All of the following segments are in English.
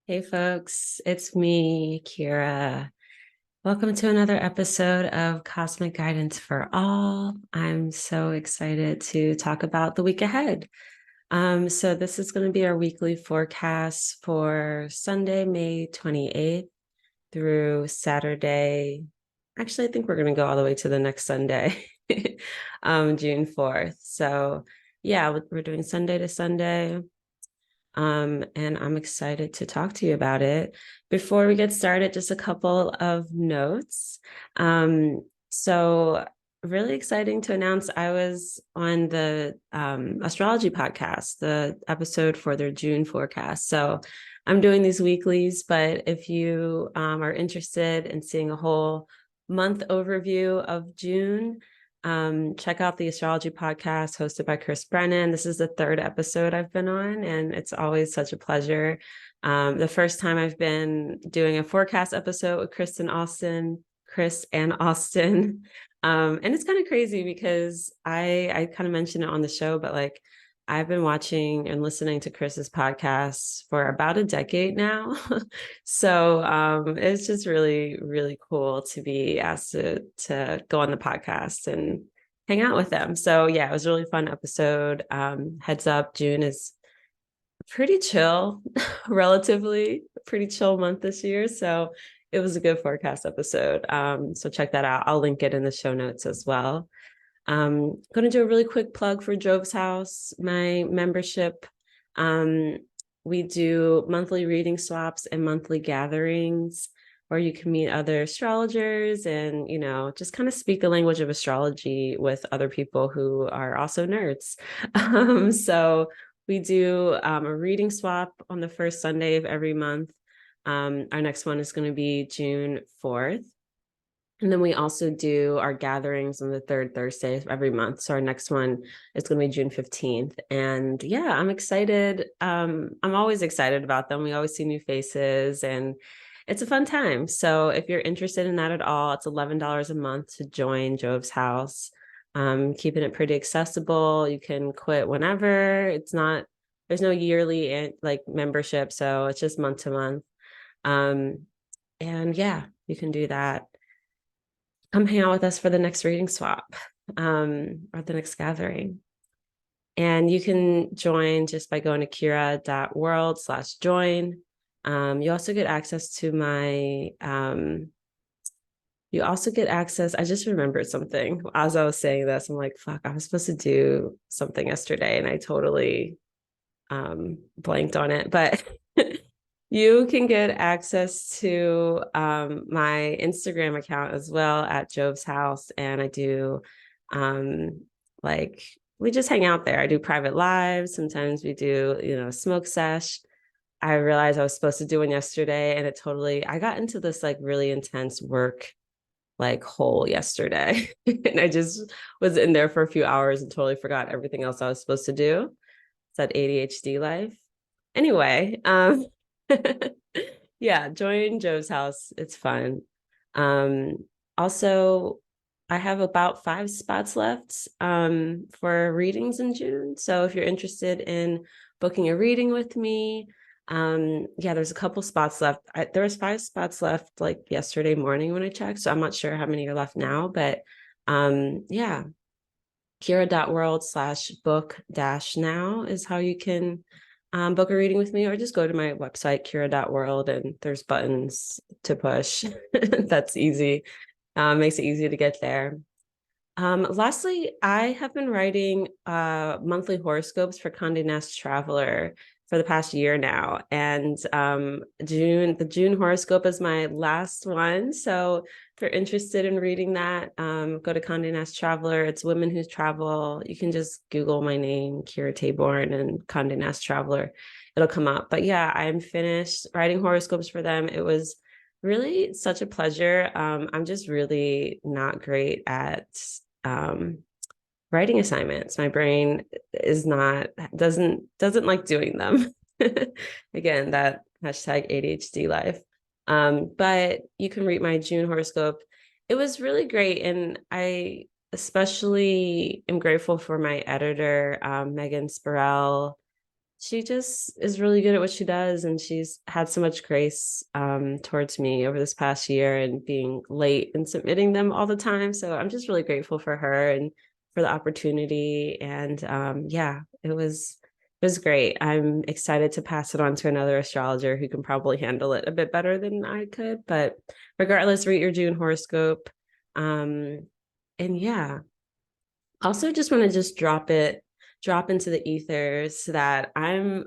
Hey folks, it's me, Kira. Welcome to another episode of Cosmic Guidance for All. I'm so excited to talk about the week ahead. So this is going to be our weekly forecast for Sunday, May 28th through Saturday. Actually, I think we're going to go all the way to the next Sunday, June 4th. So yeah, we're doing Sunday to Sunday. And I'm excited to talk to you about it. Before we get started, just a couple of notes. So really exciting to announce I was on the Astrology podcast, the episode for their June forecast. So I'm doing these weeklies, but if you are interested in seeing a whole month overview of June, check out the Astrology podcast hosted by Chris Brennan. This is the third episode I've been on, and it's always such a pleasure. The first time I've been doing a forecast episode with Chris and Austin. And it's kind of crazy because I kind of mentioned it on the show, but like I've been watching and listening to Chris's podcasts for about a decade now. So it's just really, really cool to be asked to go on the podcast and hang out with them. So yeah, it was a really fun episode. Heads up, June is pretty chill, relatively pretty chill month this year. So it was a good forecast episode. So check that out. I'll link it in the show notes as well. Going to do a really quick plug for Jove's House, my membership. We do monthly reading swaps and monthly gatherings where you can meet other astrologers and, just kind of speak the language of astrology with other people who are also nerds. So we do a reading swap on the first Sunday of every month. Our next one is going to be June 4th. And then we also do our gatherings on the third Thursday of every month. So our next one is going to be June 15th. And yeah, I'm excited. I'm always excited about them. We always see new faces and it's a fun time. So if you're interested in that at all, it's $11 a month to join Jove's House. Keeping it pretty accessible. You can quit whenever. There's no yearly membership. So it's just month to month. And yeah, you can do that. Come hang out with us for the next reading swap or the next gathering. And you can join just by going to kira.world/join. You also get access to I just remembered something as I was saying this. I'm like, fuck, I was supposed to do something yesterday and I totally blanked on it. But you can get access to my Instagram account as well at Jove's House. And I do we just hang out there. I do private lives. Sometimes we do, smoke sesh. I realized I was supposed to do one yesterday and I got into this like really intense work hole yesterday. And I just was in there for a few hours and totally forgot everything else I was supposed to do. It's that ADHD life. Anyway, yeah, join Joe's House. It's fun. Also, I have about 5 spots left for readings in June. So if you're interested in booking a reading with me, yeah, there's a couple spots left. There was 5 spots left like yesterday morning when I checked. So I'm not sure how many are left now, but yeah, kira.world/book-now is how you can book a reading with me, or just go to my website, kira.world, and there's buttons to push. That's easy. Makes it easy to get there. Lastly, I have been writing monthly horoscopes for Condé Nast Traveler for the past year now. And the June horoscope is my last one. So if you're interested in reading that, go to Condé Nast Traveler. It's women who travel. You can just Google my name, Kira Taborn, and Condé Nast Traveler. It'll come up. But yeah, I'm finished writing horoscopes for them. It was really such a pleasure. I'm just really not great at writing assignments. My brain doesn't like doing them. Again, that hashtag ADHD life. But you can read my June horoscope. It was really great. And I especially am grateful for my editor, Megan Spurrell. she just is really good at what she does, and she's had so much grace towards me over this past year and being late and submitting them all the time. So I'm just really grateful for her and for the opportunity. And yeah, it was great. I'm excited to pass it on to another astrologer who can probably handle it a bit better than I could. But regardless, read your June horoscope. And yeah, also just want to just drop into the ethers that I'm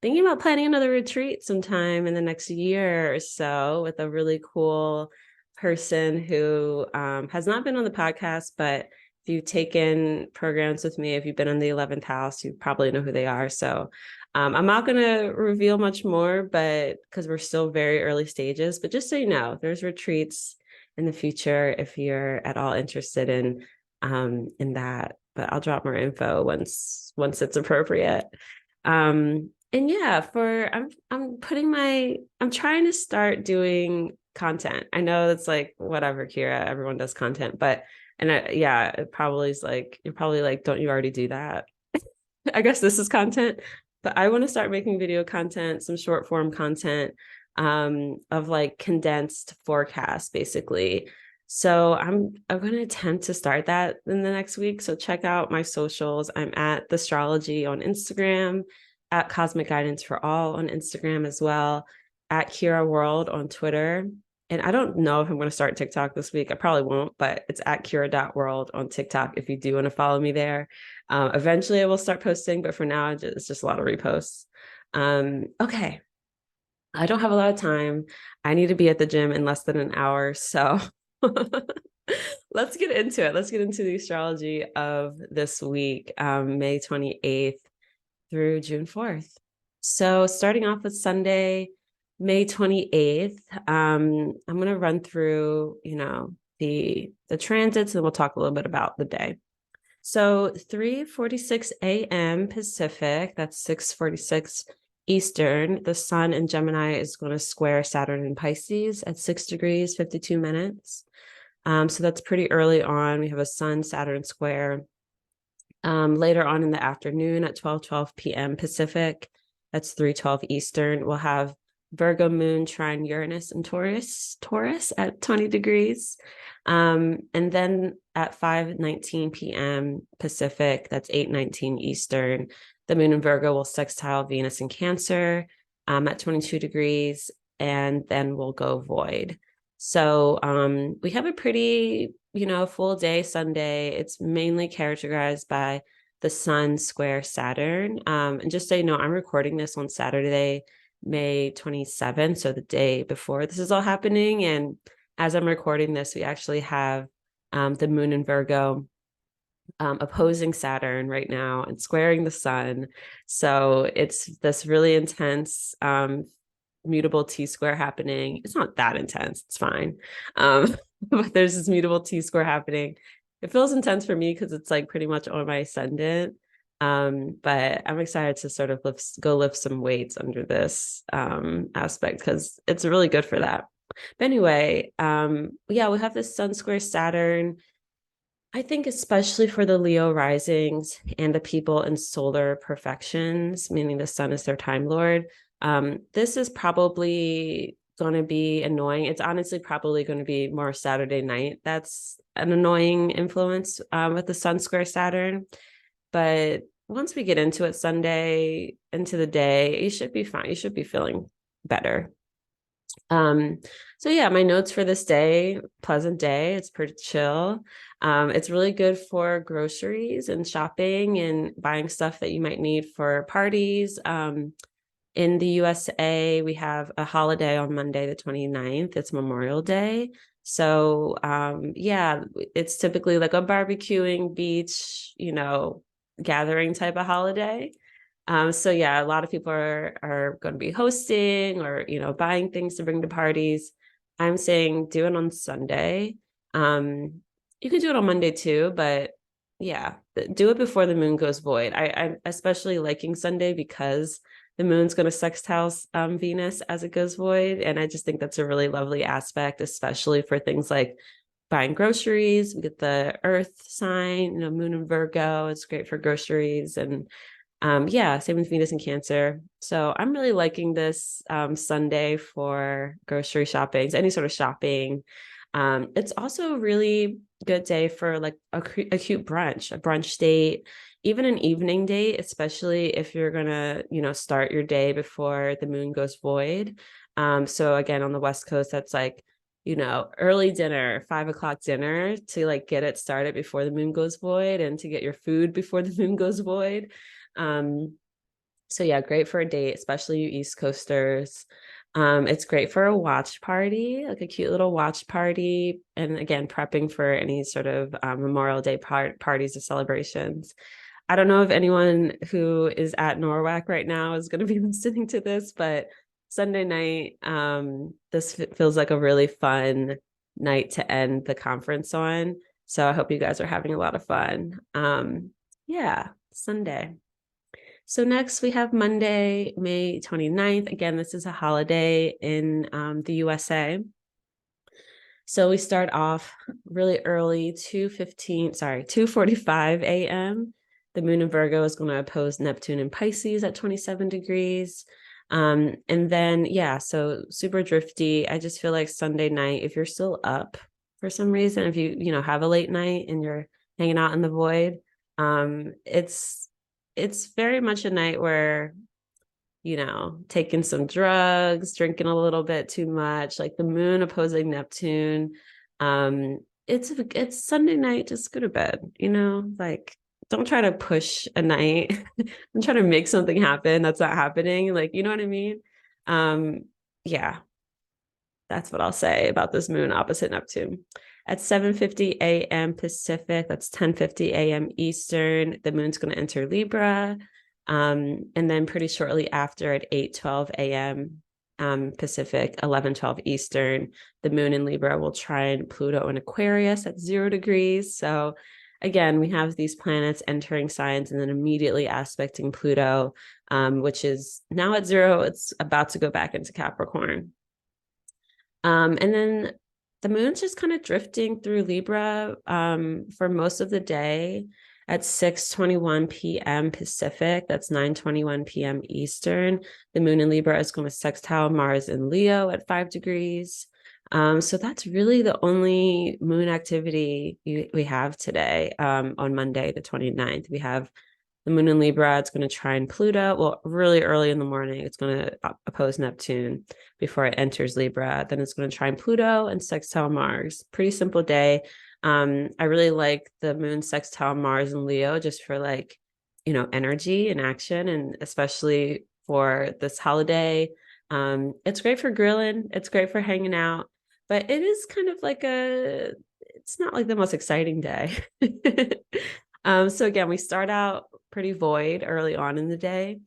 thinking about planning another retreat sometime in the next year or so with a really cool person who has not been on the podcast, but if you've taken programs with me, if you've been in the 11th house, you probably know who they are. So I'm not going to reveal much more, but because we're still very early stages, but just so you know, there's retreats in the future if you're at all interested in that. But I'll drop more info once it's appropriate. And yeah, I'm trying to start doing content. I know it's like whatever, Kira, everyone does content, but yeah, it probably is like you're probably like, don't you already do that? I guess this is content, but I want to start making video content, some short form content of like condensed forecasts basically. So I'm going to attempt to start that in the next week. So check out my socials. I'm at the Astrology on Instagram, at Cosmic Guidance for All on Instagram as well, at Kira World on Twitter. And I don't know if I'm going to start TikTok this week. I probably won't, but it's at Kira.world on TikTok if you do want to follow me there. Eventually I will start posting, but for now, it's just a lot of reposts. Okay. I don't have a lot of time. I need to be at the gym in less than an hour. So let's get into it. Let's get into the astrology of this week, May 28th through June 4th. So starting off with Sunday, May 28th, I'm going to run through, the transits, and we'll talk a little bit about the day. So 3:46 a.m. Pacific, that's 6:46 Eastern, the sun in Gemini is going to square Saturn in Pisces at 6 degrees, 52 minutes. So that's pretty early on. We have a sun Saturn square. Later on in the afternoon at 12:12 p.m. Pacific, that's 3:12 Eastern, we'll have Virgo moon trine Uranus and Taurus at 20 degrees. And then at 5:19 p.m. Pacific, that's 8:19 Eastern, the moon in Virgo will sextile Venus in Cancer at 22 degrees, and then we'll go void. So we have a pretty, full day Sunday. It's mainly characterized by the sun square Saturn. And just so you know, I'm recording this on Saturday, May 27th, so the day before this is all happening. And as I'm recording this, we actually have the moon in Virgo opposing Saturn right now and squaring the sun. So it's this really intense mutable T-square happening. It's not that intense. It's fine. But there's this mutable T-square happening. It feels intense for me because it's like pretty much on my ascendant. But I'm excited to sort of go lift some weights under this aspect because it's really good for that. But anyway, yeah, we have this sun square Saturn. I think especially for the Leo risings and the people in solar perfections, meaning the sun is their time lord, this is probably going to be annoying. It's honestly probably going to be more Saturday night. That's an annoying influence with the sun square Saturn. But once we get into it Sunday, into the day, you should be fine. You should be feeling better. So yeah, my notes for this day, pleasant day. It's pretty chill. It's really good for groceries and shopping and buying stuff that you might need for parties. In the USA, we have a holiday on Monday, the 29th. It's Memorial Day. So yeah, it's typically like a barbecuing, beach, gathering type of holiday. So yeah, a lot of people are going to be hosting or, buying things to bring to parties. I'm saying do it on Sunday. You can do it on Monday too, but yeah, do it before the moon goes void. I'm especially liking Sunday because the moon's going to sextile Venus as it goes void. And I just think that's a really lovely aspect, especially for things like buying groceries. We get the earth sign, moon in Virgo. It's great for groceries. And Yeah, same with Venus and Cancer. So I'm really liking this Sunday for grocery shopping, any sort of shopping. It's also a really good day for like a cute brunch, a brunch date, even an evening date, especially if you're gonna, start your day before the moon goes void. So again, on the West Coast, that's like, early dinner, 5 o'clock dinner to like get it started before the moon goes void and to get your food before the moon goes void. So yeah, great for a date, especially you East Coasters. It's great for a watch party, like a cute little watch party. And again, prepping for any sort of Memorial Day parties or celebrations. I don't know if anyone who is at NORWAC right now is going to be listening to this, but Sunday night, this feels like a really fun night to end the conference on. So I hope you guys are having a lot of fun. Yeah, Sunday. So next we have Monday, May 29th. Again, this is a holiday in the USA. So we start off really early, 2:45 a.m. The moon in Virgo is going to oppose Neptune in Pisces at 27 degrees. And then, yeah, so super drifty. I just feel like Sunday night, if you're still up for some reason, if you have a late night and you're hanging out in the void, it's very much a night where, taking some drugs, drinking a little bit too much, like the moon opposing Neptune. It's Sunday night, just go to bed, like don't try to push a night and try to make something happen that's not happening. Like, you know what I mean? Yeah, that's what I'll say about this moon opposite Neptune. At 7:50 a.m. Pacific, that's 10:50 a.m. Eastern, the moon's going to enter Libra. And then pretty shortly after at 8:12 a.m. Pacific, 11:12 Eastern, the moon in Libra will trine Pluto in Aquarius at 0 degrees. So again, we have these planets entering signs and then immediately aspecting Pluto, which is now at 0. It's about to go back into Capricorn. And then the moon's just kind of drifting through Libra for most of the day at 6:21 p.m. Pacific. That's 9:21 p.m. Eastern. The moon in Libra is going to sextile Mars in Leo at 5 degrees. So that's really the only moon activity we have today on Monday, the 29th. We have the moon in Libra. It's going to trine Pluto. Well, really early in the morning, it's going to oppose Neptune before it enters Libra. Then it's going to trine Pluto and sextile Mars. Pretty simple day. I really like the moon sextile Mars in Leo just for like, energy and action, and especially for this holiday. It's great for grilling. It's great for hanging out, but it is kind of like it's not like the most exciting day. So again, we start out pretty void early on in the day.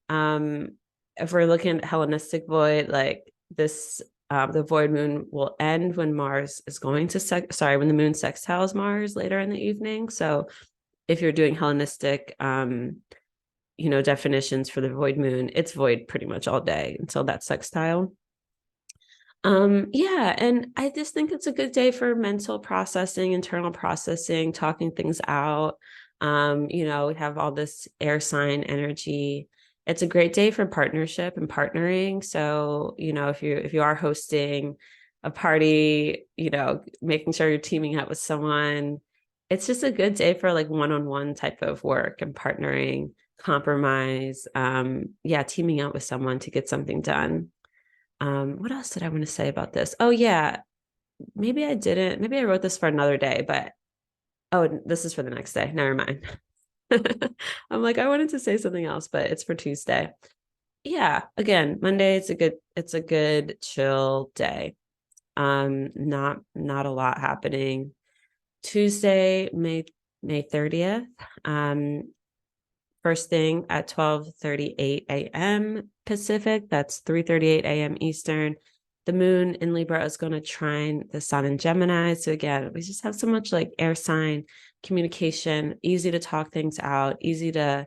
If we're looking at Hellenistic void, like this, the void moon will end when Mars is going to when the moon sextiles Mars later in the evening. So if you're doing Hellenistic, definitions for the void moon, it's void pretty much all day until that sextile. Yeah, and I just think it's a good day for mental processing, internal processing, talking things out. We have all this air sign energy. It's a great day for partnership and partnering. So, if you are hosting a party, making sure you're teaming up with someone, it's just a good day for like one-on-one type of work and partnering, compromise. Teaming up with someone to get something done. What else did I want to say about this? Oh yeah, maybe I didn't. Maybe I wrote this for another day, but this is for the next day. Never mind. I'm like, I wanted to say something else, but it's for Tuesday. Yeah, again, Monday it's a good chill day. Not a lot happening. Tuesday, May 30th. First thing at 12:38 a.m. Pacific, that's 3:38 a.m. Eastern. The moon in Libra is going to trine the sun in Gemini. So again, we just have so much like air sign communication, easy to talk things out, easy to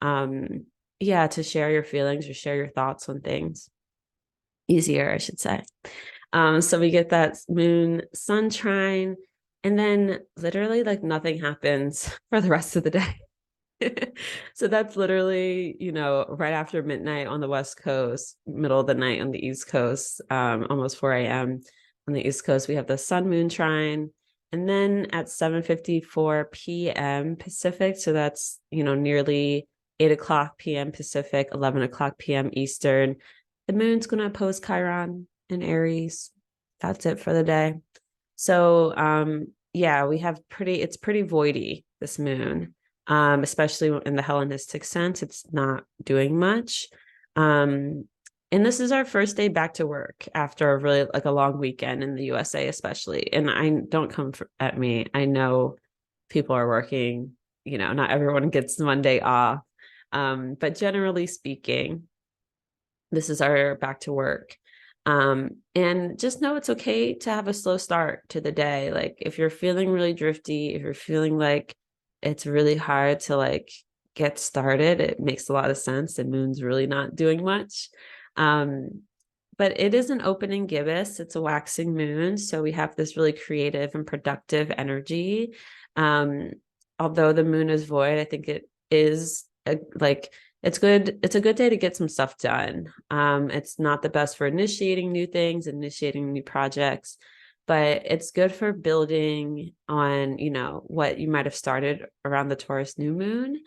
to share your feelings or share your thoughts on things. Easier, I should say. So we get that moon sun trine, and then literally like nothing happens for the rest of the day. So that's literally, right after midnight on the West Coast, middle of the night on the East Coast, almost 4 a.m. on the East Coast. We have the Sun Moon trine. And then at 7:54 p.m. Pacific, so that's, nearly 8 o'clock p.m. Pacific, 11 o'clock p.m. Eastern, the moon's going to oppose Chiron in Aries. That's it for the day. So, yeah, it's pretty voidy, this moon. Especially in the Hellenistic sense, it's not doing much. And this is our first day back to work after a really like a long weekend in the USA, especially. And I don't come at me. I know people are working, not everyone gets one day off. But generally speaking, this is our back to work. And just know it's okay to have a slow start to the day. Like if you're feeling really drifty, if you're feeling like it's really hard to like get started, it makes a lot of sense. The moon's really not doing much. But it is an opening gibbous. It's a waxing moon. So we have this really creative and productive energy. Although the moon is void, I think it is it's good. It's a good day to get some stuff done. It's not the best for initiating new things, initiating new projects, but it's good for building on, what you might have started around the Taurus new moon,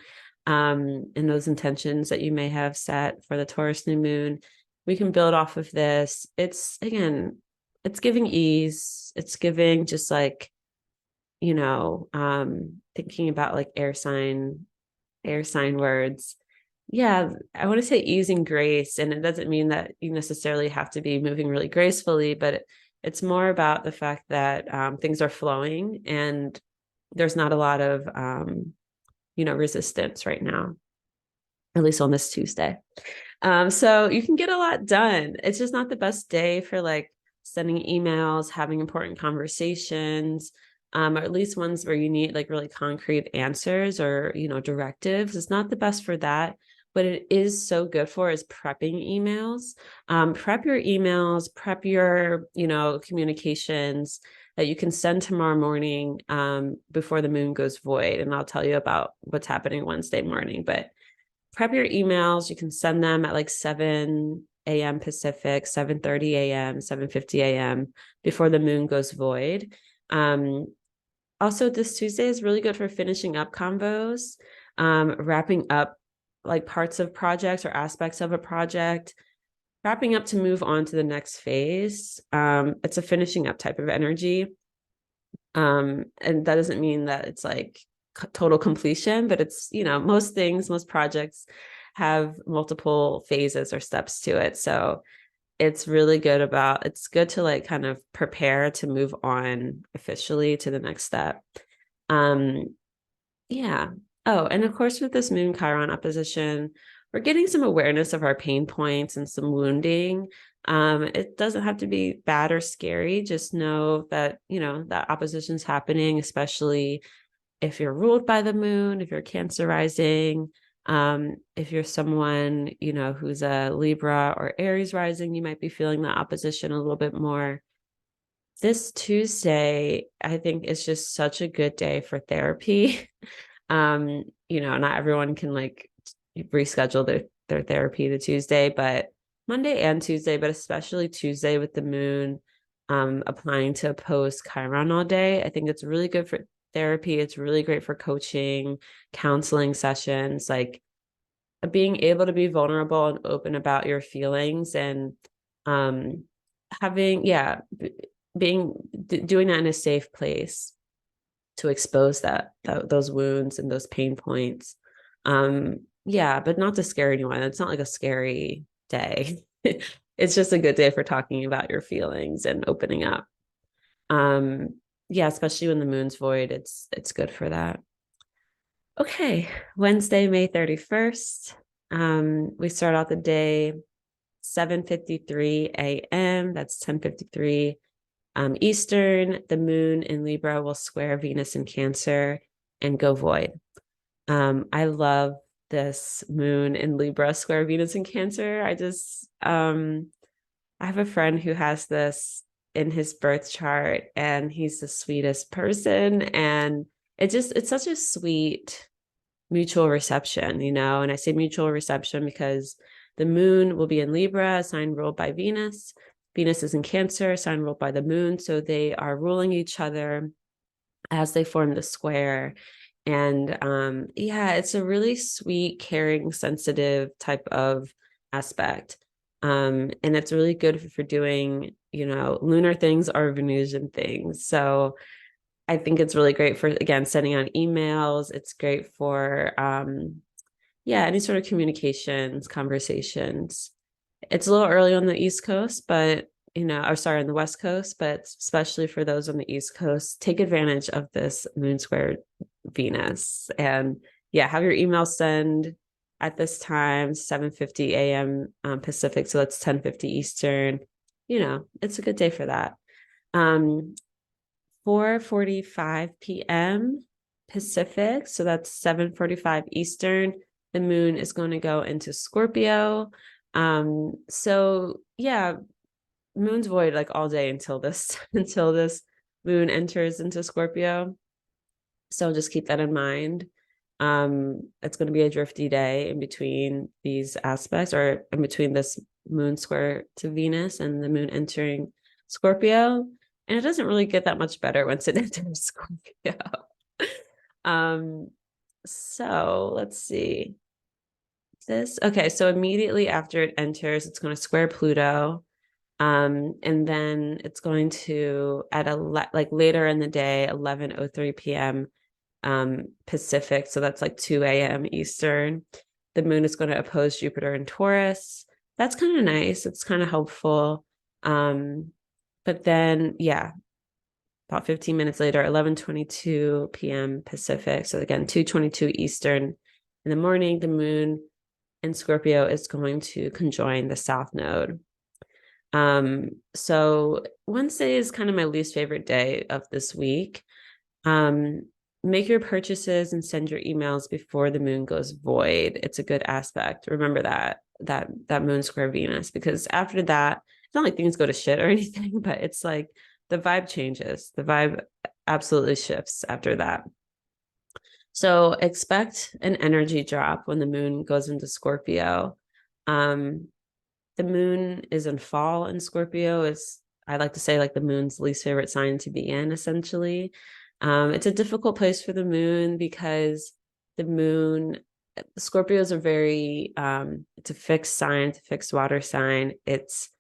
and those intentions that you may have set for the Taurus new moon. We can build off of this. It's giving ease. It's giving just like, thinking about like air sign words. Yeah, I want to say ease and grace. And it doesn't mean that you necessarily have to be moving really gracefully, but it's more about the fact that things are flowing and there's not a lot of, resistance right now, at least on this Tuesday. So you can get a lot done. It's just not the best day for like sending emails, having important conversations, or at least ones where you need like really concrete answers or, directives. It's not the best for that. What it is so good for is prepping emails. Prep your emails, prep your, communications that you can send tomorrow morning before the moon goes void. And I'll tell you about what's happening Wednesday morning. But prep your emails. You can send them at like 7 a.m. Pacific, 7:30 a.m., 7:50 a.m. before the moon goes void. Also, this Tuesday is really good for finishing up convos, wrapping up like parts of projects or aspects of a project, wrapping up to move on to the next phase. It's a finishing up type of energy. And that doesn't mean that it's like total completion, but it's, most projects have multiple phases or steps to it. So it's good to like kind of prepare to move on officially to the next step. Yeah. Oh, and of course, with this Moon Chiron opposition, we're getting some awareness of our pain points and some wounding. It doesn't have to be bad or scary. Just know that, that opposition's happening, especially if you're ruled by the moon, if you're Cancer rising, if you're someone, who's a Libra or Aries rising, you might be feeling the opposition a little bit more. This Tuesday, I think is just such a good day for therapy. Not everyone can like reschedule their therapy to Tuesday, but Monday and Tuesday, but especially Tuesday with the moon applying to oppose Chiron all day. I think it's really good for therapy. It's really great for coaching, counseling sessions, like being able to be vulnerable and open about your feelings and having, doing that in a safe place to expose those wounds and those pain points. But not to scare anyone. It's not like a scary day. It's just a good day for talking about your feelings and opening up. Especially when the moon's void, it's good for that. Okay, Wednesday, May 31st. We start out the day 7:53 a.m. That's 10:53 Eastern. The moon in Libra will square Venus in Cancer and go void. I love this moon in Libra square Venus in Cancer. I have a friend who has this in his birth chart, and he's the sweetest person. And it's such a sweet mutual reception, and I say mutual reception because the moon will be in Libra, a sign ruled by Venus. Venus is in Cancer, a sign ruled by the moon. So they are ruling each other as they form the square. And yeah, it's a really sweet, caring, sensitive type of aspect. And it's really good for doing, lunar things or Venusian things. So I think it's really great for, again, sending out emails. It's great for, yeah, any sort of communications, conversations. It's a little early on the East Coast, but, or sorry, on the West Coast, but especially for those on the East Coast, take advantage of this moon square Venus. And yeah, have your email send at this time, 7:50 a.m. Pacific. So that's 10:50 Eastern. It's a good day for that. 4:45 p.m. Pacific. So that's 7:45 Eastern. The moon is going to go into Scorpio. So yeah, moon's void like all day until this until this moon enters into Scorpio. So just keep that in mind. It's going to be a drifty day in between these aspects, or in between this moon square to Venus and the moon entering Scorpio. And it doesn't really get that much better once it enters Scorpio. So let's see. Okay, so immediately after it enters, it's going to square Pluto. And then it's going to like later in the day, 11:03 p.m. Pacific. So that's like 2 a.m. Eastern. The moon is going to oppose Jupiter in Taurus. That's kind of nice. It's kind of helpful. But then, yeah, about 15 minutes later, 11:22 p.m. Pacific. So again, 2:22 Eastern in the morning, the moon in Scorpio is going to conjoin the South Node. So Wednesday is kind of my least favorite day of this week. Make your purchases and send your emails before the moon goes void. It's a good aspect. Remember that moon square Venus, because after that, it's not like things go to shit or anything, but it's like the vibe changes. The vibe absolutely shifts after that. So expect an energy drop when the moon goes into Scorpio. The moon is in fall in Scorpio. I like to say, like, the moon's least favorite sign to be in, essentially. It's a difficult place for the moon because the moon, Scorpios are very, it's a fixed sign, it's a fixed water sign. It's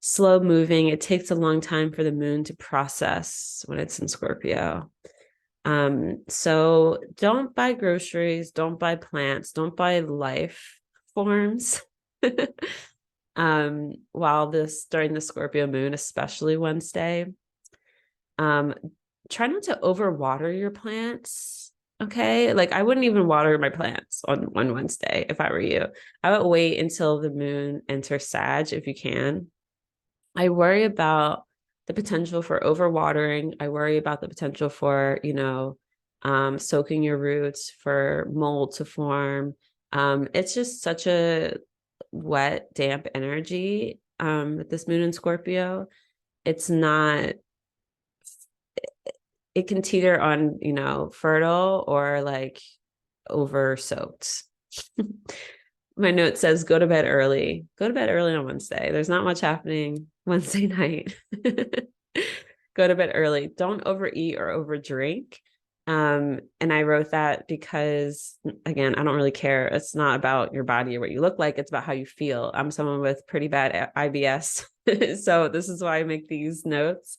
slow moving. It takes a long time for the moon to process when it's in Scorpio. So don't buy groceries, don't buy plants, don't buy life forms. During the Scorpio moon, especially Wednesday. Try not to overwater your plants. Okay. Like, I wouldn't even water my plants on Wednesday if I were you. I would wait until the moon enters Sag if you can. I worry about the potential for overwatering. I worry about the potential for, soaking your roots, for mold to form. It's just such a wet, damp energy with this moon in Scorpio. It's not, it can teeter on, fertile or like over soaked. My note says go to bed early. Go to bed early on Wednesday. There's not much happening Wednesday night. Go to bed early. Don't overeat or overdrink. And I wrote that because, again, I don't really care. It's not about your body or what you look like. It's about how you feel. I'm someone with pretty bad IBS. So this is why I make these notes.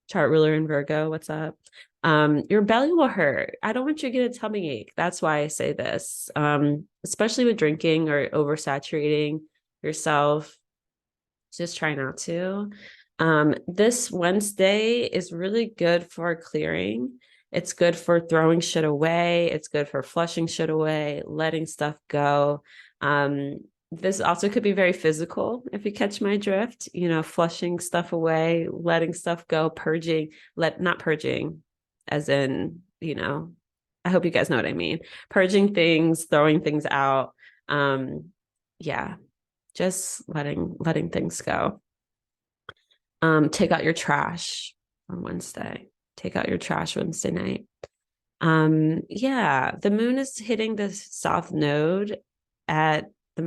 Chart ruler in Virgo, what's up? Your belly will hurt. I don't want you to get a tummy ache. That's why I say this, especially with drinking or oversaturating yourself. Just try not to. This Wednesday is really good for clearing. It's good for throwing shit away. It's good for flushing shit away, letting stuff go. This also could be very physical, if you catch my drift, flushing stuff away, letting stuff go, purging, not purging as in, I hope you guys know what I mean. Purging things, throwing things out. Yeah, just letting things go. Take out your trash on Wednesday. Take out your trash Wednesday night. Yeah, the moon is hitting the south node at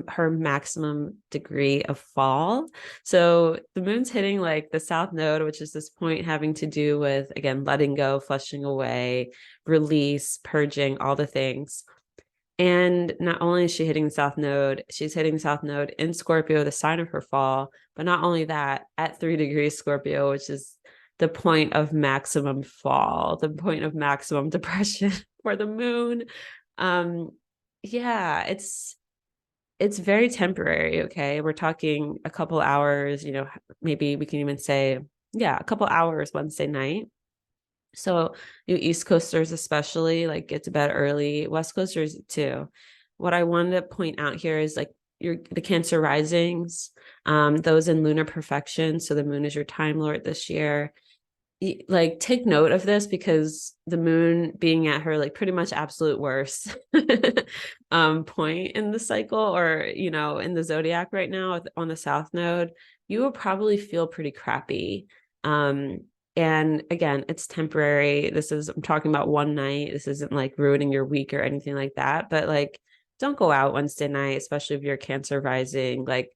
her maximum degree of fall. So the moon's hitting like the south node, which is this point having to do with, again, letting go, flushing away, release, purging, all the things. And not only is she hitting the south node, she's hitting the south node in Scorpio, the sign of her fall. But not only that, at 3 degrees Scorpio, which is the point of maximum fall, the point of maximum depression for the moon. Um, yeah, it's very temporary. Okay, we're talking a couple hours. Maybe we can even say, yeah, a couple hours Wednesday night. So you East Coasters especially, like, get to bed early. West Coasters too. What I wanted to point out here is like the Cancer risings, those in lunar perfection. So the moon is your time lord this year. Like, take note of this, because the moon being at her like pretty much absolute worst point in the cycle, or in the zodiac right now on the south node, you will probably feel pretty crappy. And again, it's temporary. I'm talking about one night. This isn't like ruining your week or anything like that, but like, don't go out Wednesday night, especially if you're Cancer rising. Like,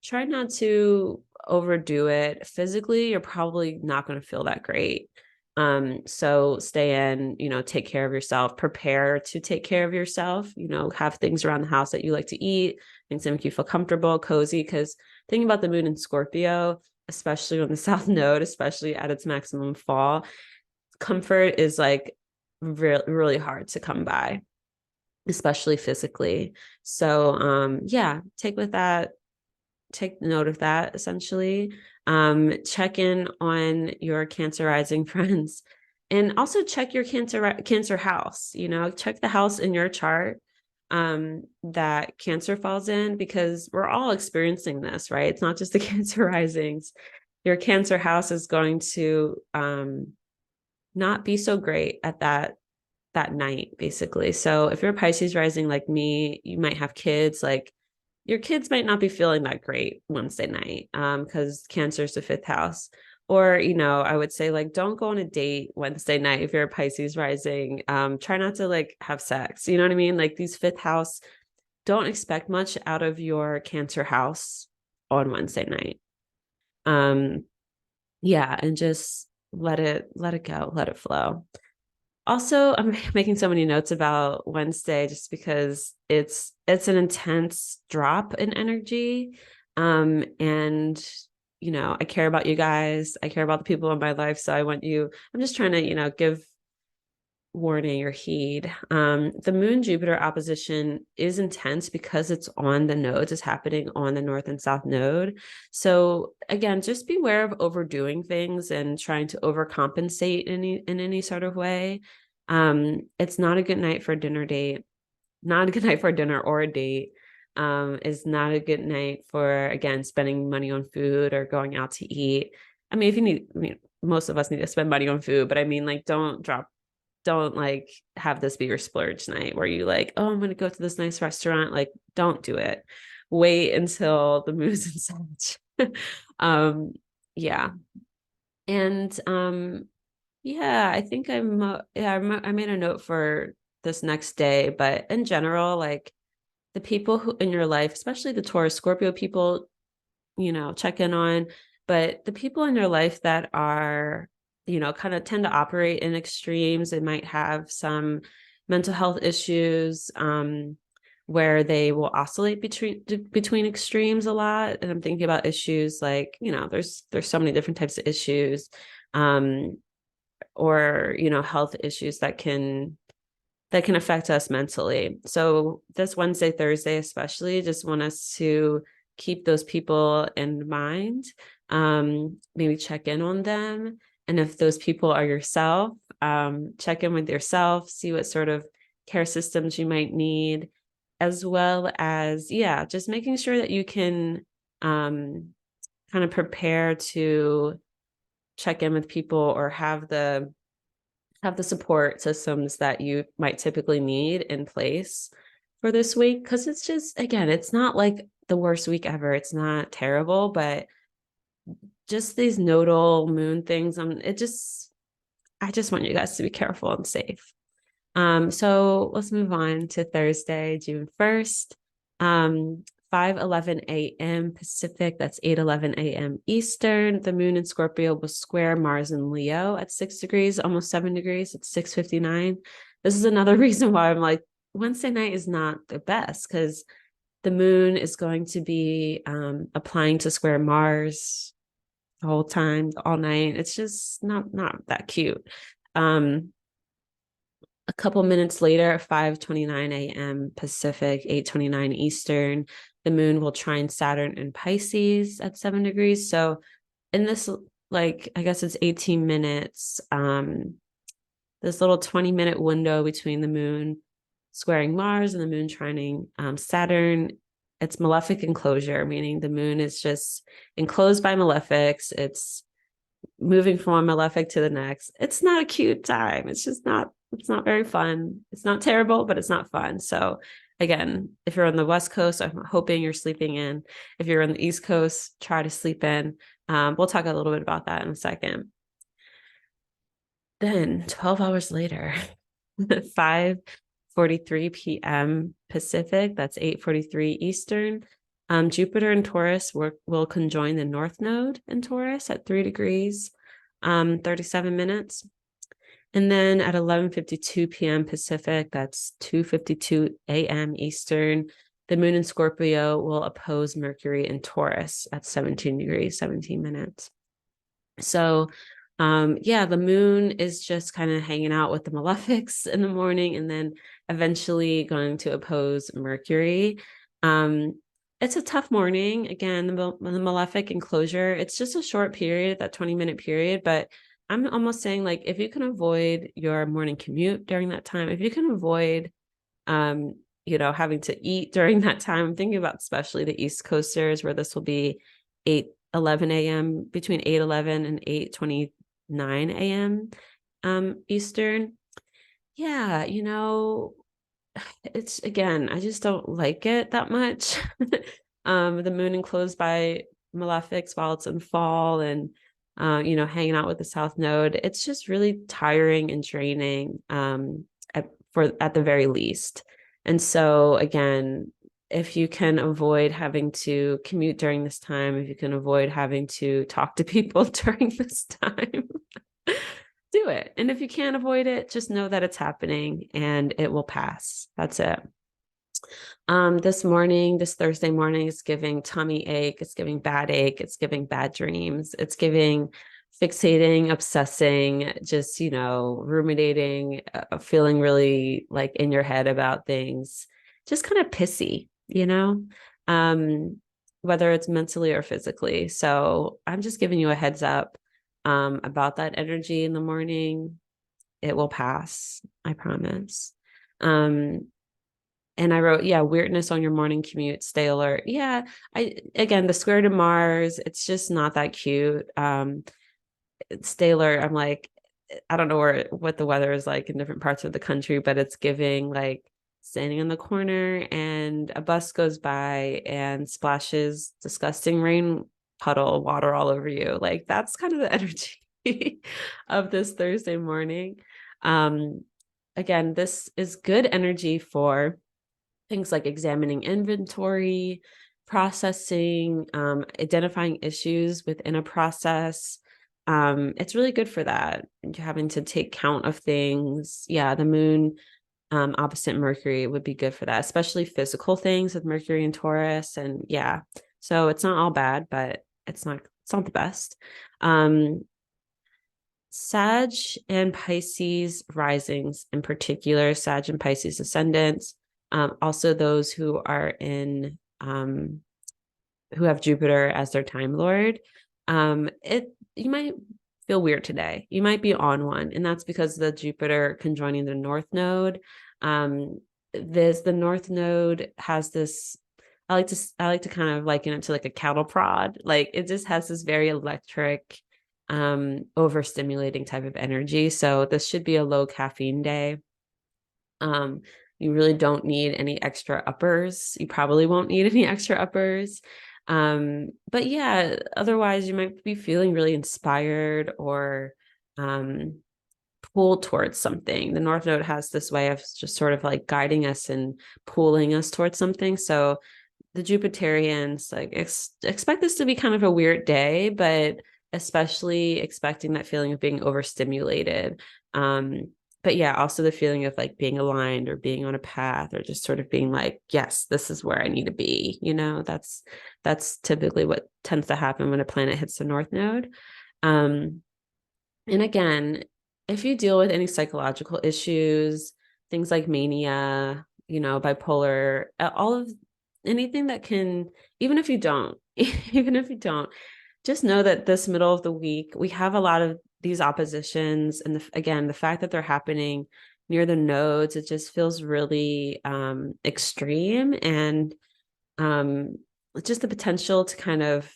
try not to overdo it. Physically, you're probably not going to feel that great. So stay in, take care of yourself, prepare to take care of yourself, have things around the house that you like to eat, things that make you feel comfortable, cozy. Because thinking about the moon in Scorpio, especially on the south node, especially at its maximum fall, comfort is like really hard to come by, especially physically. So yeah, take note of that, essentially. Check in on your Cancer rising friends, and also check your Cancer house. Check the house in your chart that Cancer falls in, because we're all experiencing this, right? It's not just the Cancer risings. Your Cancer house is going to not be so great at that night, basically. So if you're Pisces rising like me, you might have kids. Like, your kids might not be feeling that great Wednesday night, because Cancer is the fifth house. Or, I would say, like, don't go on a date Wednesday night if you're a Pisces rising. Try not to like have sex. You know what I mean? Like, these fifth house, don't expect much out of your Cancer house on Wednesday night. Yeah, and just let it go, let it flow. Also, I'm making so many notes about Wednesday just because it's an intense drop in energy. And I care about you guys. I care about the people in my life. So I'm just trying to, give warning or heed. The moon Jupiter opposition is intense because it's on the nodes, it's happening on the north and south node. So again, just beware of overdoing things and trying to overcompensate in any sort of way. It's not a good night for a dinner date, not a good night for a dinner or a date. Is not a good night for, again, spending money on food or going out to eat. I mean, most of us need to spend money on food, but I mean, like, don't like have this be your splurge night where you like, oh, I'm going to go to this nice restaurant. Like, don't do it. Wait until the moon's in Sag. Yeah. And yeah, I think I made a note for this next day, but in general, like, the people who in your life, especially the Taurus Scorpio people, check in on. But the people in your life that are, kind of tend to operate in extremes, they might have some mental health issues, where they will oscillate between extremes a lot. And I'm thinking about issues like, there's so many different types of issues, or health issues that can affect us mentally. So this Wednesday, Thursday, especially, just want us to keep those people in mind, maybe check in on them. And if those people are yourself, check in with yourself, see what sort of care systems you might need, as well as, yeah, just making sure that you can kind of prepare to check in with people or have the support systems that you might typically need in place for this week. Because it's just, again, it's not like the worst week ever. It's not terrible, but just these nodal moon things, I just want you guys to be careful and safe. So let's move on to Thursday, June 1st. 5:11 a.m. Pacific, that's 8:11 a.m. Eastern. The moon in Scorpio will square Mars in Leo at 6 degrees, almost 7 degrees. It's 6:59. This is another reason why I'm like, Wednesday night is not the best, because the moon is going to be applying to square Mars the whole time, all night. It's just not that cute. A couple minutes later, 5:29 a.m. Pacific, 8:29 Eastern, the moon will trine Saturn in Pisces at 7 degrees. So in this, like, I guess it's 18 minutes, this little 20-minute window between the moon squaring Mars and the moon trining Saturn, it's malefic enclosure, meaning the moon is just enclosed by malefics. It's moving from one malefic to the next. It's not a cute time. It's not very fun. It's not terrible, but it's not fun. So again, if you're on the West Coast, I'm hoping you're sleeping in. If you're on the East Coast, try to sleep in. We'll talk a little bit about that in a second. Then 12 hours later, 5:43 p.m. Pacific, that's 8:43 Eastern. Jupiter and Taurus will conjoin the North Node in Taurus at 3 degrees, 37 minutes. And then at 11:52 p.m. Pacific, that's 2:52 a.m. Eastern, the moon in Scorpio will oppose Mercury in Taurus at 17 degrees, 17 minutes. So the moon is just kind of hanging out with the malefics in the morning and then eventually going to oppose Mercury. It's a tough morning. Again, the malefic enclosure, it's just a short period, that 20-minute period, but I'm almost saying, like, if you can avoid your morning commute during that time, if you can avoid having to eat during that time, I'm thinking about especially the East Coasters, where this will be 8:11 a.m., between 8:11 and 8:29 a.m. Eastern. Yeah, it's, again, I just don't like it that much. The moon enclosed by malefics while it's in fall, and hanging out with the South Node. It's just really tiring and draining, at the very least. And so again, if you can avoid having to commute during this time, if you can avoid having to talk to people during this time, do it. And if you can't avoid it, just know that it's happening and it will pass. That's it. This Thursday morning, is giving tummy ache. It's giving bad ache. It's giving bad dreams. It's giving fixating, obsessing, just, ruminating, feeling really like in your head about things, just kind of pissy, whether it's mentally or physically. So I'm just giving you a heads up about that energy in the morning. It will pass, I promise. And I wrote, weirdness on your morning commute, stay alert. Yeah, the square to Mars, it's just not that cute. Stay alert. I'm like, I don't know what the weather is like in different parts of the country, but it's giving like standing in the corner and a bus goes by and splashes disgusting rain puddle water all over you. Like, that's kind of the energy of this Thursday morning. Again, this is good energy for things like examining inventory, processing, identifying issues within a process. It's really good for that. You're having to take count of things. Yeah, the moon opposite Mercury would be good for that, especially physical things with Mercury and Taurus. And yeah, so it's not all bad, but it's not the best. Sag and Pisces risings, in particular, Sag and Pisces ascendants, also those who are in who have Jupiter as their time lord. You might feel weird today. You might be on one, and that's because the Jupiter conjoining the North Node. The North Node has this. I like to kind of liken it to like a cattle prod. Like, it just has this very electric, overstimulating type of energy. So this should be a low caffeine day. You really don't need any extra uppers. You probably won't need any extra uppers. But otherwise you might be feeling really inspired or pull towards something. The North Node has this way of just sort of like guiding us and pulling us towards something. So the Jupiterians like expect this to be kind of a weird day, but especially expecting that feeling of being overstimulated. But yeah, also the feeling of like being aligned or being on a path or just sort of being like, yes, this is where I need to be. That's typically what tends to happen when a planet hits the North Node. And again, if you deal with any psychological issues, things like mania, bipolar, all of anything that can, even if you don't, even if you don't, just know that this middle of the week, we have a lot of these oppositions. And again, the fact that they're happening near the nodes, it just feels really extreme, and just the potential to kind of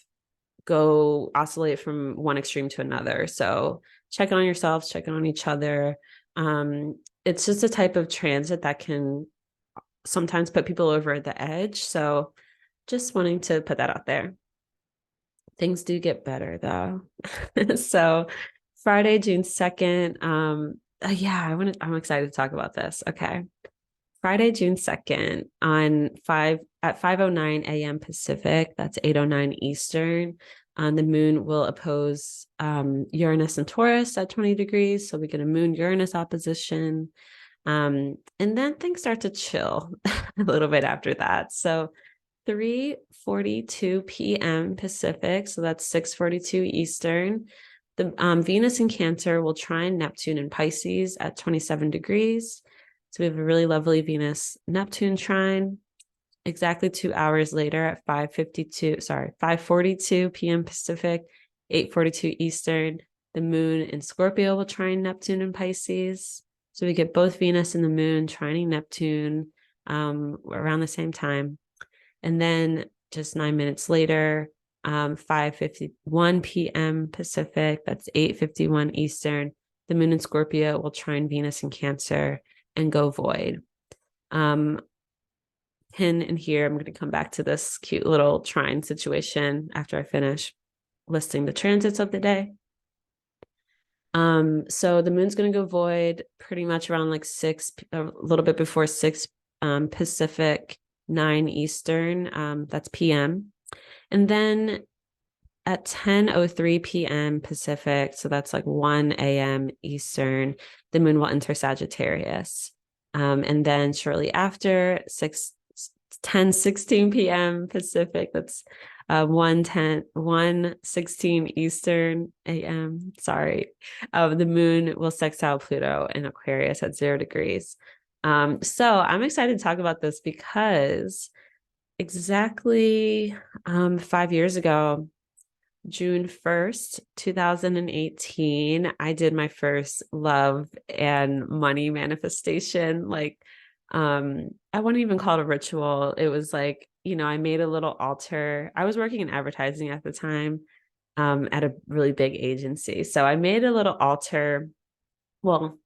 go oscillate from one extreme to another. So check on yourselves, check on each other. It's just a type of transit that can sometimes put people over the edge. So just wanting to put that out there. Things do get better though. So Friday, June 2nd. Yeah, I'm excited to talk about this. Okay. Friday, June 2nd at 5:09 a.m. Pacific, that's 8:09 Eastern. The moon will oppose Uranus and Taurus at 20 degrees. So we get a moon Uranus opposition. And then things start to chill a little bit after that. So 3:42 p.m. Pacific, so that's 6:42 Eastern. The Venus in Cancer will trine Neptune in Pisces at 27 degrees. So we have a really lovely Venus-Neptune trine. Exactly 2 hours later at 5:42 p.m. Pacific, 8:42 Eastern, the moon in Scorpio will trine Neptune in Pisces. So we get both Venus and the moon trining Neptune around the same time. And then just 9 minutes later, 5:51 p.m. Pacific, that's 8:51 Eastern, the moon in Scorpio will trine Venus in Cancer and go void. Pin in here, I'm going to come back to this cute little trine situation after I finish listing the transits of the day. So the moon's going to go void pretty much around like a little bit before 6 Pacific, 9 Eastern, that's PM. And then at 10:03 p.m. Pacific, so that's like 1 a.m. Eastern, the moon will enter Sagittarius. And then shortly after 10:16 p.m. Pacific, that's 1:16 Eastern a.m. Sorry. The moon will sextile Pluto in Aquarius at 0 degrees. So I'm excited to talk about this because exactly 5 years ago, June 1st, 2018, I did my first love and money manifestation. Like, I wouldn't even call it a ritual. It was like, I made a little altar. I was working in advertising at the time, at a really big agency. So I made a little altar. Well,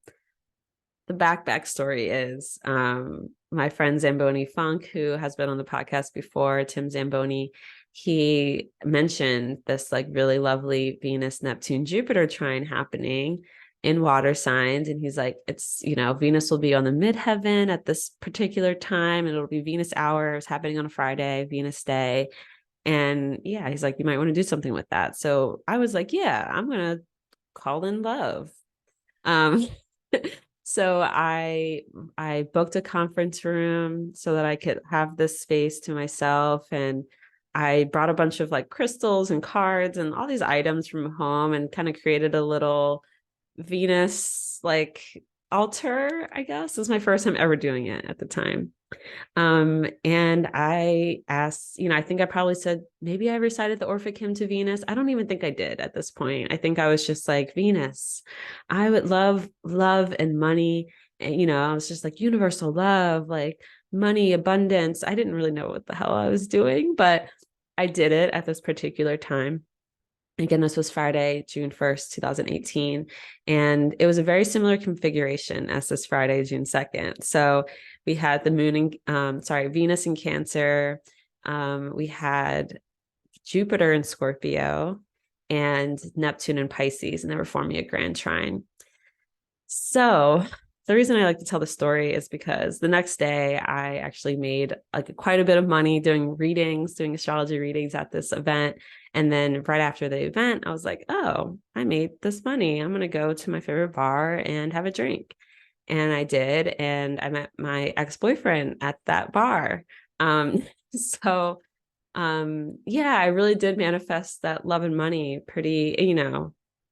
the backstory is my friend Zamboni Funk, who has been on the podcast before, Tim Zamboni, he mentioned this like really lovely Venus, Neptune, Jupiter trine happening in water signs. And he's like, it's, Venus will be on the midheaven at this particular time. And it'll be Venus hours happening on a Friday, Venus day. And yeah, he's like, you might want to do something with that. So I was like, yeah, I'm going to call in love. So I booked a conference room so that I could have this space to myself, and I brought a bunch of like crystals and cards and all these items from home and kind of created a little Venus like altar, I guess. It was my first time ever doing it at the time. And I asked, I think I probably said, maybe I recited the Orphic hymn to Venus. I don't even think I did at this point. I think I was just like, Venus, I would love and money. And, I was just like universal love, like money, abundance. I didn't really know what the hell I was doing, but I did it at this particular time. Again, this was Friday, June 1st, 2018. And it was a very similar configuration as this Friday, June 2nd. So we had the moon in, Venus in Cancer. We had Jupiter in Scorpio and Neptune in Pisces, and they were forming a grand trine. So the reason I like to tell the story is because the next day I actually made like quite a bit of money doing readings, doing astrology readings at this event. And then right after the event, I was like, oh, I made this money. I'm going to go to my favorite bar and have a drink. And I did. And I met my ex-boyfriend at that bar. Um, so yeah, I really did manifest that love and money pretty,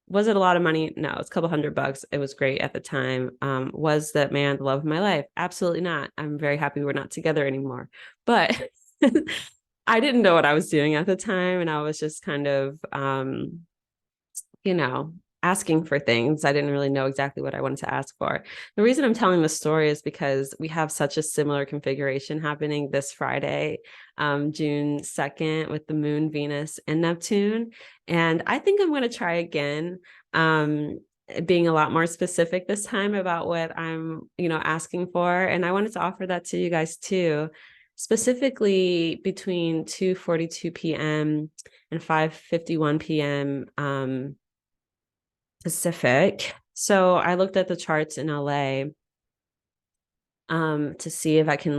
was it a lot of money? No, it's a couple $100. It was great at the time. Was that man the love of my life? Absolutely not. I'm very happy we're not together anymore. But I didn't know what I was doing at the time. And I was just kind of, you know, asking for things. I didn't really know exactly what I wanted to ask for. The reason I'm telling this story is because we have such a similar configuration happening this Friday, June 2nd, with the moon, Venus, and Neptune. And I think I'm going to try again, being a lot more specific this time about what I'm, asking for. And I wanted to offer that to you guys too, specifically between 2:42 p.m. and 5:51 p.m. Pacific. So I looked at the charts in LA to see if I can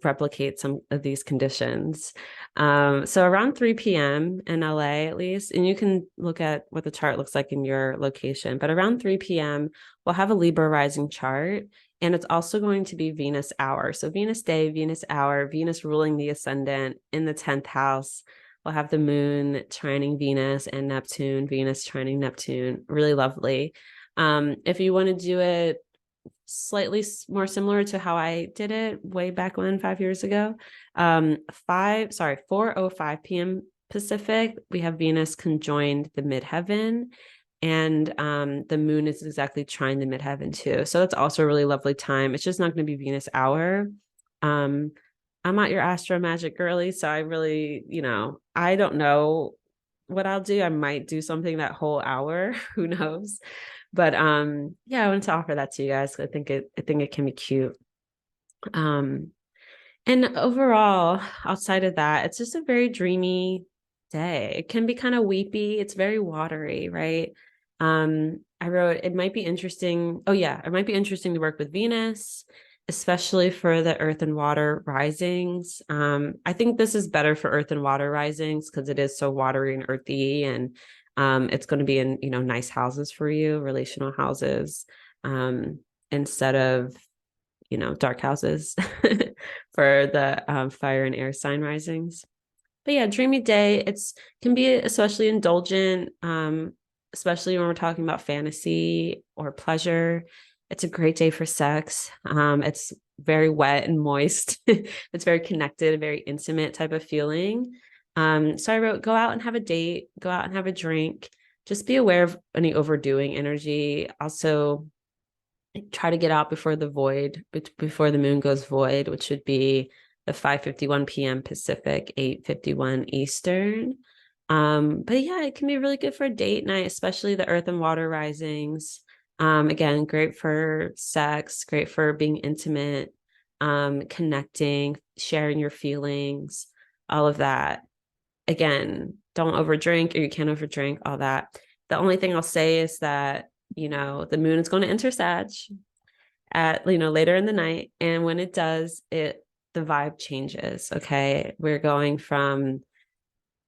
replicate some of these conditions. So around 3 p.m. in LA at least, and you can look at what the chart looks like in your location, but around 3 p.m. we'll have a Libra rising chart, and it's also going to be Venus hour. So Venus day, Venus hour, Venus ruling the ascendant in the 10th house. We'll have the moon trining Venus and Neptune, Venus trining Neptune. Really lovely. If you want to do it slightly more similar to how I did it way back when, 5 years ago, 4:05 p.m. Pacific, we have Venus conjoined the midheaven, and the moon is exactly trine the midheaven too. So that's also a really lovely time. It's just not going to be Venus hour. I'm not your astro magic girly, so I really, I don't know what I'll do. I might do something that whole hour. Who knows? But yeah, I wanted to offer that to you guys. I think it can be cute. And overall, outside of that, it's just a very dreamy day. It can be kind of weepy. It's very watery, right? I wrote it might be interesting. Oh yeah, it might be interesting to work with Venus, especially for the earth and water risings. I think this is better for earth and water risings because it is so watery and earthy, and it's going to be in nice houses for you, relational houses, instead of dark houses for the fire and air sign risings. But yeah, dreamy day. It's can be especially indulgent, especially when we're talking about fantasy or pleasure. It's a great day for sex. It's very wet and moist. It's very connected, very intimate type of feeling. So I wrote, go out and have a date, go out and have a drink. Just be aware of any overdoing energy. Also, try to get out before the moon goes void, which would be the 5:51 p.m. Pacific, 8:51 Eastern. But yeah, it can be really good for a date night, especially the earth and water risings. Again, great for sex, great for being intimate, connecting, sharing your feelings, all of that. Again, don't overdrink, or you can't overdrink, all that. The only thing I'll say is that, the moon is going to enter Sag at, later in the night. And when it does, the vibe changes. Okay. We're going from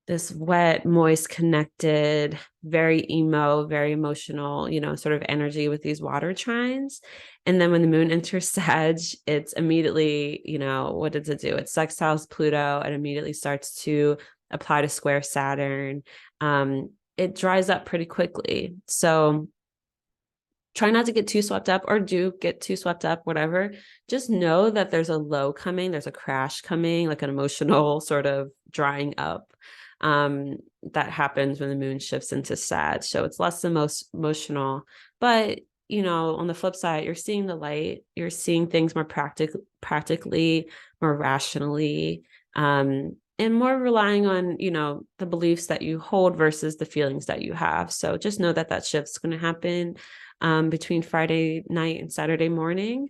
this wet, moist, connected, very emo, very emotional, sort of energy with these water trines. And then when the moon enters Sag, it's immediately, what does it do? It sextiles Pluto and immediately starts to apply to square Saturn. It dries up pretty quickly. So try not to get too swept up, or do get too swept up, whatever. Just know that there's a low coming, there's a crash coming, like an emotional sort of drying up that happens when the moon shifts into Sag. So it's less the most emotional, but on the flip side, you're seeing the light, you're seeing things more practically, more rationally, and more relying on, the beliefs that you hold versus the feelings that you have. So just know that shift's going to happen between Friday night and Saturday morning.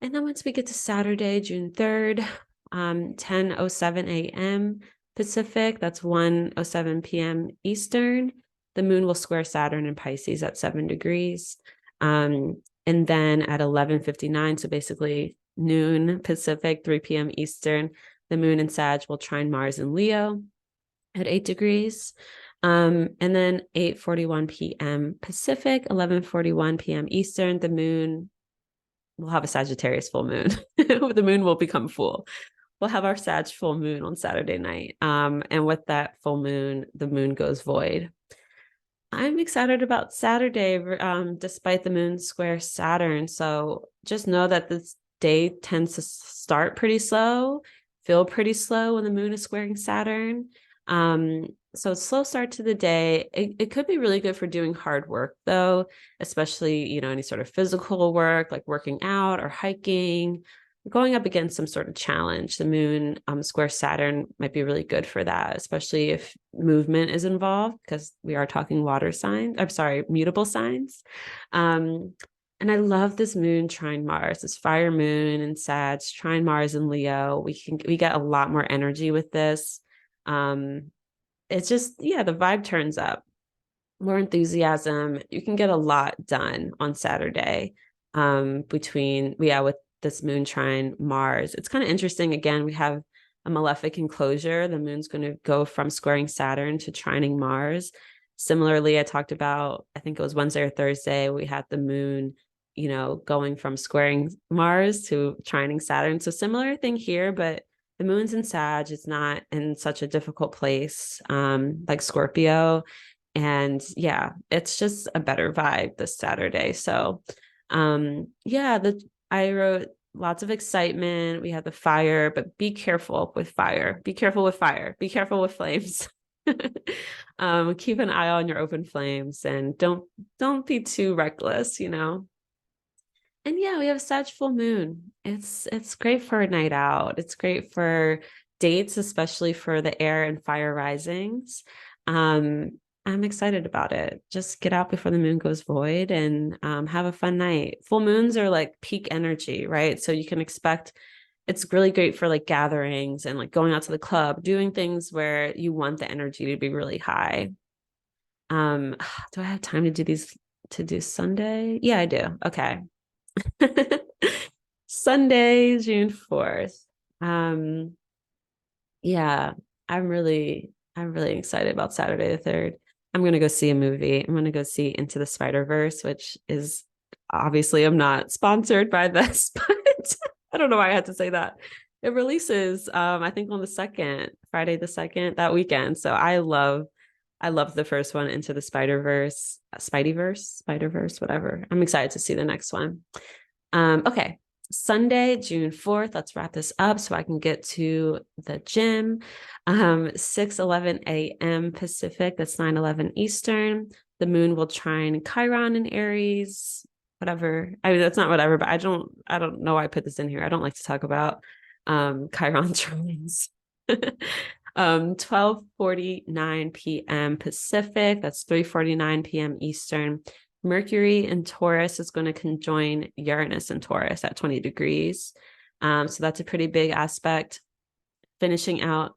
And then once we get to Saturday, June 3rd, 10:07 a.m. Pacific, that's 1:07 p.m. Eastern, the moon will square Saturn in Pisces at 7 degrees. And then at 11:59, so basically noon Pacific, 3 p.m. Eastern, the moon in Sag will trine Mars in Leo at 8 degrees. And then 8:41 p.m. Pacific, 11:41 p.m. Eastern, the moon will have a Sagittarius full moon. The moon will become full. We'll have our Sag full moon on Saturday night. And with that full moon, the moon goes void. I'm excited about Saturday, despite the moon square Saturn. So just know that this day tends to start pretty slow, feel pretty slow when the moon is squaring Saturn. So slow start to the day. It could be really good for doing hard work though, especially, any sort of physical work, like working out or hiking, going up against some sort of challenge. The moon square Saturn might be really good for that, especially if movement is involved, because we are talking water signs. I'm sorry, mutable signs. And I love this moon trine Mars, this fire moon and Sag, trine Mars and Leo. We get a lot more energy with this. It's just, the vibe turns up, more enthusiasm. You can get a lot done on Saturday with this moon trine Mars. It's kind of interesting. Again, we have a malefic enclosure. The moon's going to go from squaring Saturn to trining Mars. Similarly, I talked about, I think it was Wednesday or Thursday, we had the moon, going from squaring Mars to trining Saturn. So similar thing here, but the moon's in Sag. It's not in such a difficult place like Scorpio. And it's just a better vibe this Saturday. So I wrote lots of excitement. We had the fire, but be careful with fire. Be careful with fire. Be careful with flames. Keep an eye on your open flames and don't be too reckless, And we have a Sag full moon. It's great for a night out. It's great for dates, especially for the air and fire risings. I'm excited about it. Just get out before the moon goes void and have a fun night. Full moons are like peak energy, right? So you can expect it's really great for like gatherings and like going out to the club, doing things where you want the energy to be really high. Do I have time to do Sunday? Yeah, I do. Okay. Sunday, June 4th. I'm really excited about Saturday the 3rd. I'm going to go see a movie. I'm going to go see Into the Spider-Verse, which is obviously I'm not sponsored by this, but I don't know why I had to say that. It releases, I think on the 2nd, Friday the 2nd, that weekend. So I love the first one, Into the Spider-Verse, Spider-Verse, whatever. I'm excited to see the next one. Okay. Sunday, June 4th. Let's wrap this up so I can get to the gym. 6:11 a.m. Pacific. That's 9:11 Eastern. The moon will trine Chiron in Aries. Whatever. I mean, that's not whatever, but I don't know why I put this in here. I don't like to talk about Chiron trines. 12:49 p.m. Pacific. That's 3:49 p.m. Eastern. Mercury in Taurus is going to conjoin Uranus in Taurus at 20 degrees. So that's a pretty big aspect. Finishing out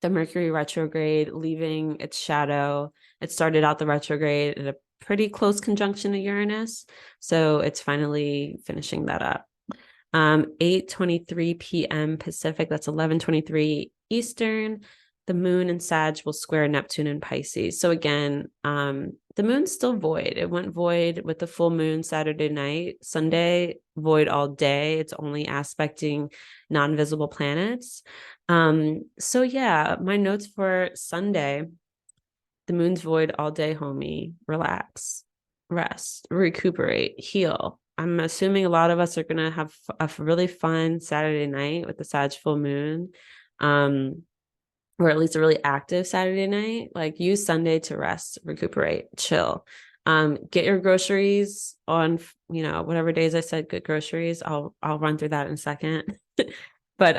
the Mercury retrograde, leaving its shadow. It started out the retrograde in a pretty close conjunction to Uranus. So it's finally finishing that up. 8:23 p.m. Pacific, that's 11:23 Eastern. The moon in Sag will square Neptune in Pisces. So again, the moon's still void. It went void with the full moon Saturday night. Sunday, void all day. It's only aspecting non-visible planets. My notes for Sunday: the moon's void all day, homie. Relax, rest, recuperate, heal. I'm assuming a lot of us are going to have a really fun Saturday night with the Sag full moon. Or at least a really active Saturday night. Like, use Sunday to rest, recuperate, chill. Get your groceries on, whatever days I said good groceries. I'll run through that in a second. But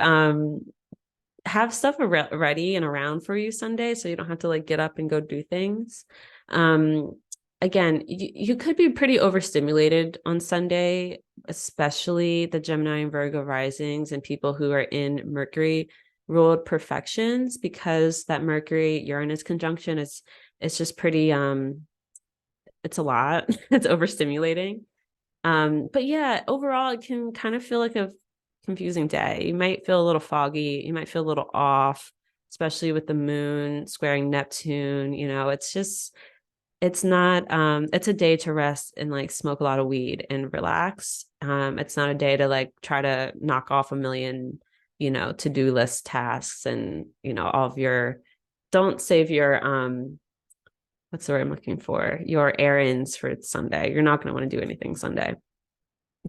have stuff ready and around for you Sunday, so you don't have to like get up and go do things. Again, you could be pretty overstimulated on Sunday, especially the Gemini and Virgo risings and people who are in Mercury ruled perfections, because that Mercury Uranus conjunction is just pretty it's a lot. It's overstimulating. But yeah, overall, it can kind of feel like a confusing day. You might feel a little foggy. You might feel a little off, especially with the moon squaring Neptune. It's not, it's a day to rest and like smoke a lot of weed and relax. It's not a day to like try to knock off a million, to-do list tasks and, all of your, don't save your, what's the word I'm looking for? Your errands for Sunday. You're not going to want to do anything Sunday.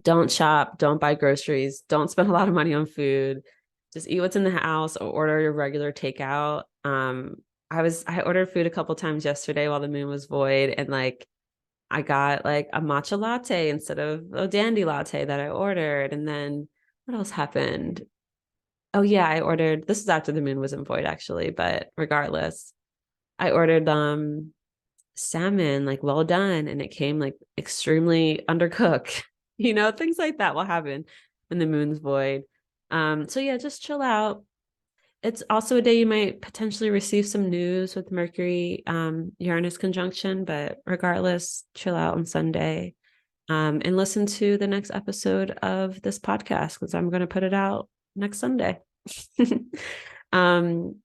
Don't shop, don't buy groceries, don't spend a lot of money on food. Just eat what's in the house or order your regular takeout. I ordered food a couple times yesterday while the moon was void, and like I got like a matcha latte instead of a dandy latte that I ordered. And then what else happened? Oh yeah, I ordered, this is after the moon wasn't void actually, but regardless, I ordered salmon like well done, and it came like extremely undercooked. Things like that will happen when the moon's void. So yeah, just chill out. It's also a day you might potentially receive some news with Mercury Uranus conjunction, but regardless, chill out on Sunday. And listen to the next episode of this podcast because I'm going to put it out next Sunday. um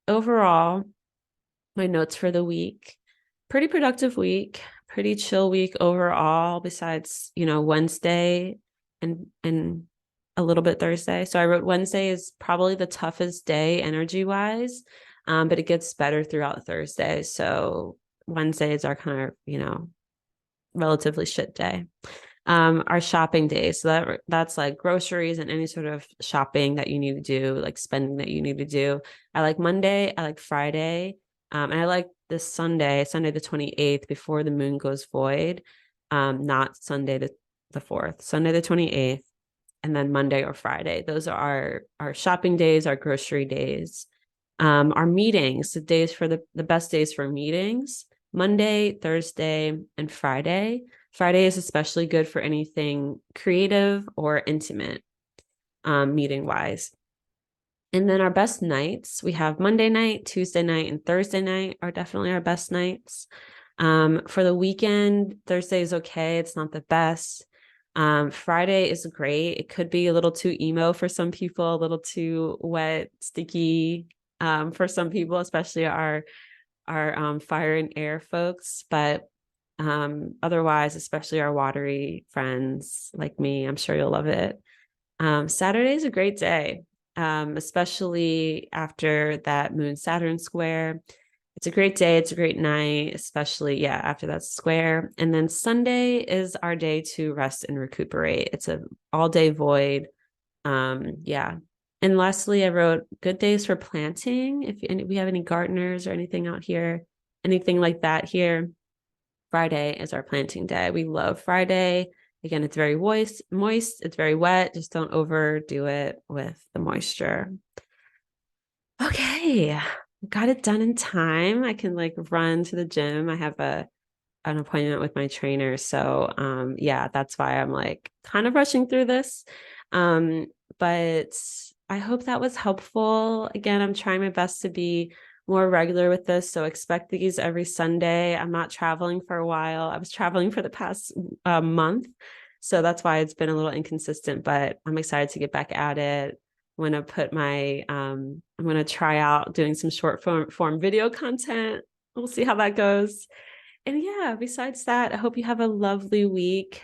Overall, my notes for the week: pretty productive week, pretty chill week overall, besides, Wednesday and a little bit Thursday. So I wrote Wednesday is probably the toughest day energy wise, but it gets better throughout Thursday. So Wednesdays are kind of, relatively shit day. Our shopping days. So that's like groceries and any sort of shopping that you need to do, like spending that you need to do. I like Monday, I like Friday, and I like this Sunday the 28th before the moon goes void. Not Sunday the 4th, Sunday the 28th, and then Monday or Friday. Those are our shopping days, our grocery days. Our meetings, the days for the best days for meetings: Monday, Thursday, and Friday. Friday is especially good for anything creative or intimate, meeting wise. And then our best nights, we have Monday night, Tuesday night, and Thursday night are definitely our best nights. For the weekend, Thursday is okay. It's not the best. Friday is great. It could be a little too emo for some people, a little too wet, sticky, for some people, especially our fire and air folks. But otherwise, especially our watery friends like me, I'm sure you'll love it. Saturday is a great day, especially after that moon Saturn square. It's a great day. It's a great night, especially, yeah, after that square. And then Sunday is our day to rest and recuperate. It's a all day void. Yeah. And lastly, I wrote good days for planting. If we have any gardeners or anything out here, anything like that here, Friday is our planting day. We love Friday. Again, it's very moist, it's very wet. Just don't overdo it with the moisture. Okay, got it done in time. I can like run to the gym. I have an appointment with my trainer. So yeah, that's why I'm like kind of rushing through this. But I hope that was helpful. Again, I'm trying my best to be more regular with this. So expect these every Sunday. I'm not traveling for a while. I was traveling for the past month. So that's why it's been a little inconsistent, but I'm excited to get back at it. I'm going to put I'm going to try out doing some short form video content. We'll see how that goes. And yeah, besides that, I hope you have a lovely week.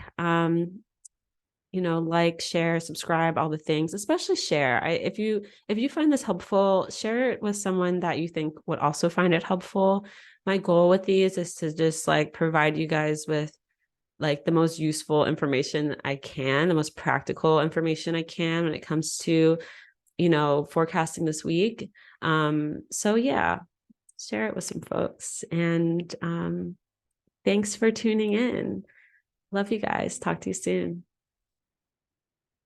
Like, share, subscribe, all the things, especially share. If you find this helpful, share it with someone that you think would also find it helpful. My goal with these is to just like provide you guys with like the most useful information I can, the most practical information I can when it comes to, forecasting this week. So yeah, share it with some folks. And thanks for tuning in. Love you guys. Talk to you soon.